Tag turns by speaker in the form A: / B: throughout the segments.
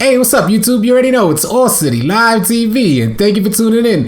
A: Hey, what's up, YouTube? You already know it's All City Live TV, and thank you for tuning in.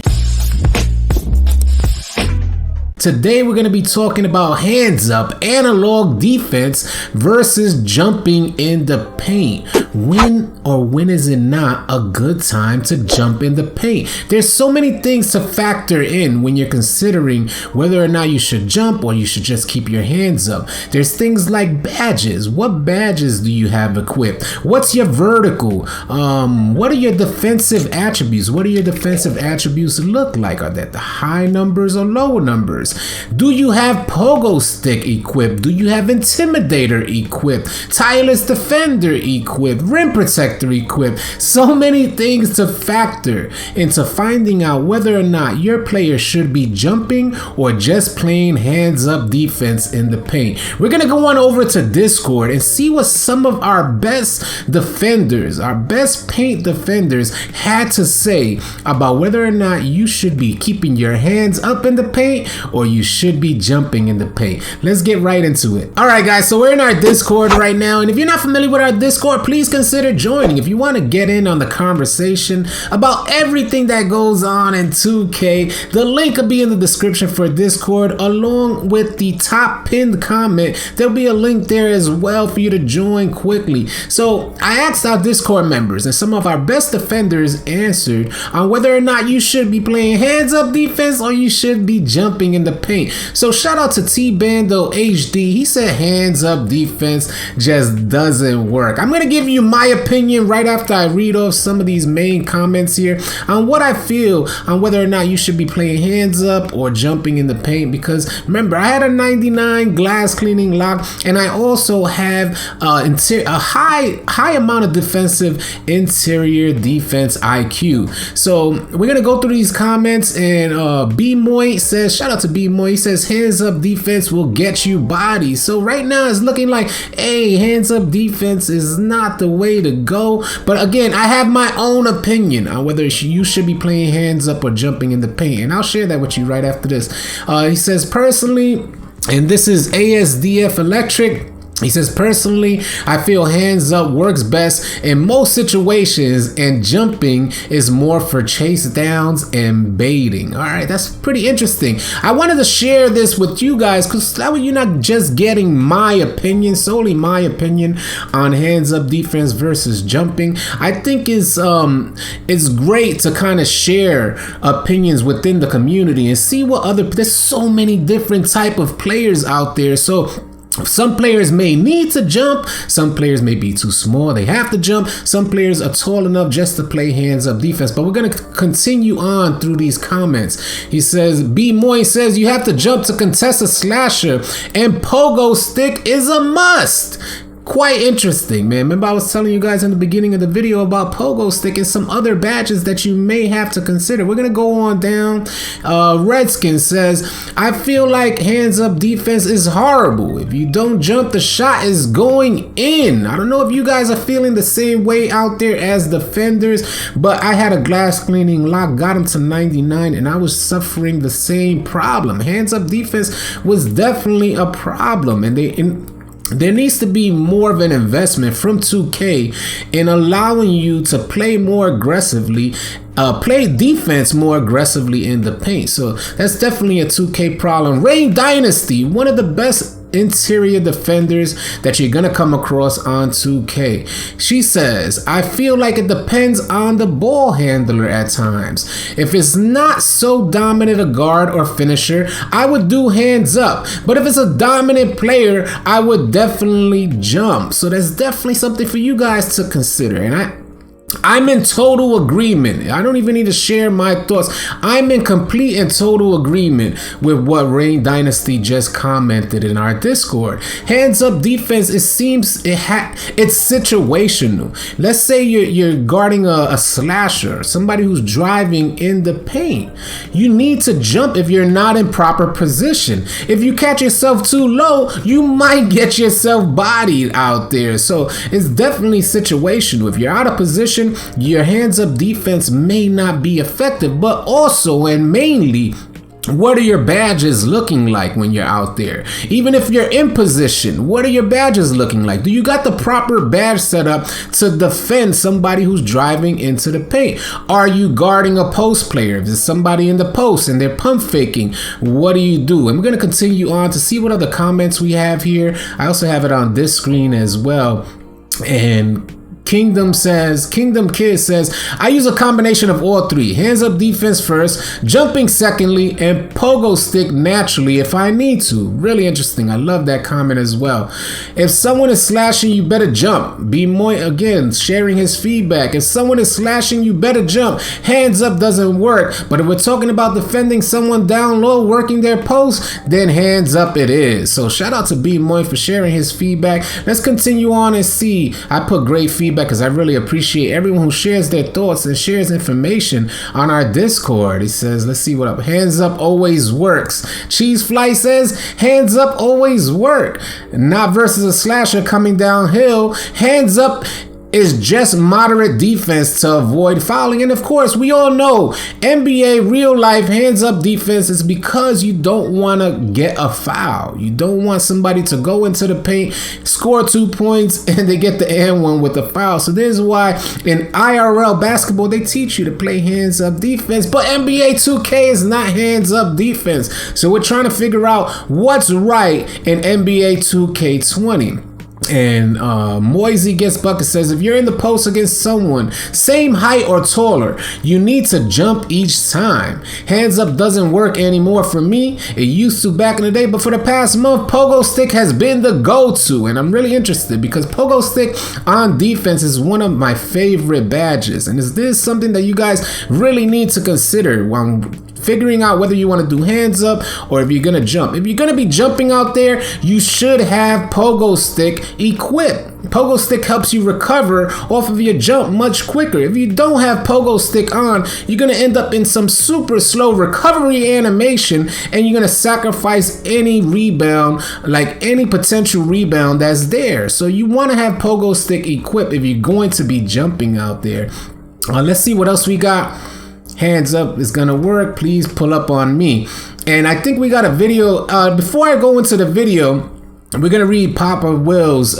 A: Today we're going to be talking about hands up, analog defense versus jumping in the paint. When is it not a good time to jump in the paint? There's so many things to factor in when you're considering whether or not you should jump or you should just keep your hands up. There's things like badges. What badges do you have equipped? What's your vertical? What are your defensive attributes? What do your defensive attributes look like? Are that the high numbers or low numbers? Do you have pogo stick equipped? Do you have intimidator equipped? Tireless defender equipped? Rim protector equipped? So many things to factor into finding out whether or not your player should be jumping or just playing hands up defense in the paint. We're gonna go on over to Discord and see what some of our best defenders, our best paint defenders had to say about whether or not you should be keeping your hands up in the paint or you should be jumping in the paint. Let's get right into it. All right, guys, so we're in our Discord right now, and if you're not familiar with our Discord, please consider joining if you want to get in on the conversation about everything that goes on in 2K. The link will be in the description for Discord, along with the top pinned comment. There'll be a link there as well for you to join quickly. So I asked our Discord members, and some of our best defenders answered on whether or not you should be playing hands up defense or you should be jumping in the paint. So shout out to T-Bando HD. He said hands up defense just doesn't work. I'm gonna give you my opinion right after I read off some of these main comments here on what I feel on whether or not you should be playing hands up or jumping in the paint, because remember, I had a 99 glass cleaning lock, and I also have a high amount of defensive interior defense IQ. So we're gonna go through these comments, and B Moy says, shout out to B Moy, he says hands up defense will get you bodies. So right now it's looking like, hey, hands up defense is not the way to go. But again, I have my own opinion on whether you should be playing hands up or jumping in the paint, and I'll share that with you right after this. He says personally, and this is ASDF Electric, he says, personally, I feel hands up works best in most situations, and jumping is more for chase downs and baiting. All right, that's pretty interesting. I wanted to share this with you guys because that way you're not just getting my opinion, solely my opinion on hands up defense versus jumping. I think it's great to kind of share opinions within the community and see what there's so many different type of players out there. So some players may need to jump, some players may be too small, they have to jump, some players are tall enough just to play hands up defense. But we're going to continue on through these comments. He says, B Moy says you have to jump to contest a slasher, and pogo stick is a must. Quite interesting, man. Remember I was telling you guys in the beginning of the video about pogo stick and some other badges that you may have to consider. We're gonna go on down. Redskin says, I feel like hands up defense is horrible. If you don't jump, the shot is going in. I don't know if you guys are feeling the same way out there as defenders, but I had a glass cleaning lock, got him to 99, and I was suffering the same problem. Hands up defense was definitely a problem, and there needs to be more of an investment from 2K in allowing you to play more aggressively, play defense more aggressively in the paint. So that's definitely a 2K problem. Rain Dynasty, one of the best interior defenders that you're gonna come across on 2K. She says, I feel like it depends on the ball handler at times. If it's not so dominant a guard or finisher, I would do hands up. But if it's a dominant player, I would definitely jump. So that's definitely something for you guys to consider. And I'm in total agreement. I don't even need to share my thoughts. I'm in complete and total agreement with what Rain Dynasty just commented in our Discord. Hands up defense, it seems it's situational. Let's say you're guarding a slasher, somebody who's driving in the paint. You need to jump if you're not in proper position. If you catch yourself too low, you might get yourself bodied out there. So it's definitely situational. If you're out of position, your hands up defense may not be effective, but also and mainly what are your badges looking like when you're out there? Even if you're in position, what are your badges looking like? Do you got the proper badge set up to defend somebody who's driving into the paint? Are you guarding a post player? If there's somebody in the post and they're pump faking, what do you do? And we're going to continue on to see what other comments we have here. I also have it on this screen as well. And Kingdom Kid says, I use a combination of all three. Hands up defense first, jumping secondly, and pogo stick naturally if I need to. Really interesting. I love that comment as well. If someone is slashing, you better jump. B Moy again sharing his feedback. If someone is slashing, you better jump. Hands up doesn't work. But if we're talking about defending someone down low, working their post, then hands up it is. So shout out to B Moy for sharing his feedback. Let's continue on and see. I put great feedback because I really appreciate everyone who shares their thoughts and shares information on our Discord. He says, let's see what up. Hands up always works. Cheese Fly says, hands up always work. Not versus a slasher coming downhill. Hands up is just moderate defense to avoid fouling. And of course, we all know NBA real life hands up defense is because you don't want to get a foul. You don't want somebody to go into the paint, score 2 points, and they get the and one with a foul. So this is why in IRL basketball, they teach you to play hands up defense, but NBA 2K is not hands up defense. So we're trying to figure out what's right in NBA 2K20. And Moisey Gets Bucket says, if you're in the post against someone same height or taller, you need to jump each time. Hands up doesn't work anymore for me. It used to back in the day, but for the past month, pogo stick has been the go-to. And I'm really interested because pogo stick on defense is one of my favorite badges. And is this something that you guys really need to consider when figuring out whether you want to do hands up or if you're going to jump? If you're going to be jumping out there, you should have pogo stick equipped. Pogo stick helps you recover off of your jump much quicker. If you don't have pogo stick on, you're going to end up in some super slow recovery animation and you're going to sacrifice any rebound, like any potential rebound that's there. So you want to have pogo stick equipped if you're going to be jumping out there. Let's see what else we got. Hands up is gonna work. Please pull up on me. And I think we got a video. Before I go into the video, we're gonna read Papa Will's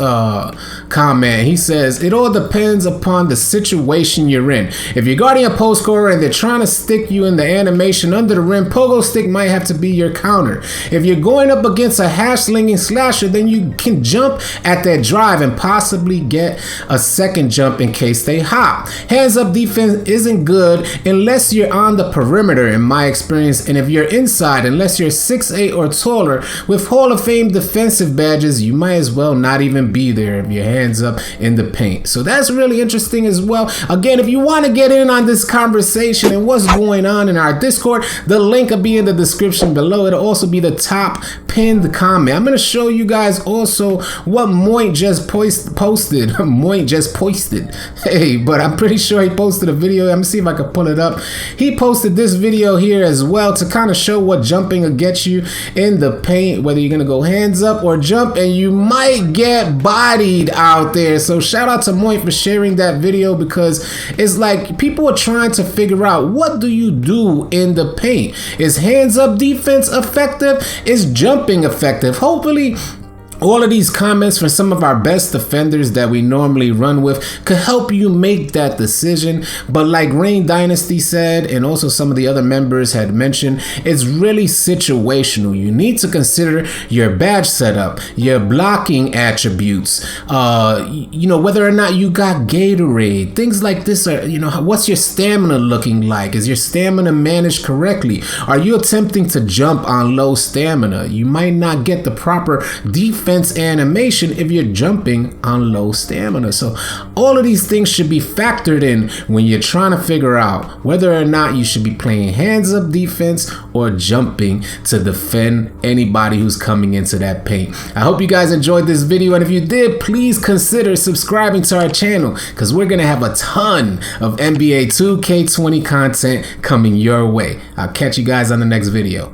A: comment. He says, it all depends upon the situation you're in. If you're guarding a post scorer and they're trying to stick you in the animation under the rim, pogo stick might have to be your counter. If you're going up against a hash slinging slasher, then you can jump at that drive and possibly get a second jump in case they hop. Hands up defense isn't good unless you're on the perimeter, in my experience, and if you're inside, unless you're 6'8" or taller with Hall of Fame defensive badges, you might as well not even be there if your hands up in the paint. So that's really interesting as well. Again, if you want to get in on this conversation and what's going on in our Discord, the link will be in the description below. It'll also be the top pinned comment. I'm going to show you guys also what Moint just posted. Moint just posted. Hey, but I'm pretty sure he posted a video. I'm going to see if I can pull it up. He posted this video here as well to kind of show what jumping will get you in the paint, whether you're going to go hands up or jump, and you might get bodied out there. So shout out to Moint for sharing that video, because it's like people are trying to figure out, what do you do in the paint? Is hands up defense effective? Is jumping effective? Hopefully all of these comments from some of our best defenders that we normally run with could help you make that decision. But like Rain Dynasty said, and also some of the other members had mentioned, it's really situational. You need to consider your badge setup, your blocking attributes, you know, whether or not you got Gatorade, things like this. Are, you know, what's your stamina looking like? Is your stamina managed correctly? Are you attempting to jump on low stamina? You might not get the proper defense animation if you're jumping on low stamina. So all of these things should be factored in when you're trying to figure out whether or not you should be playing hands up defense or jumping to defend anybody who's coming into that paint. I hope you guys enjoyed this video, and if you did, please consider subscribing to our channel, because we're gonna have a ton of NBA 2K20 content coming your way. I'll catch you guys on the next video.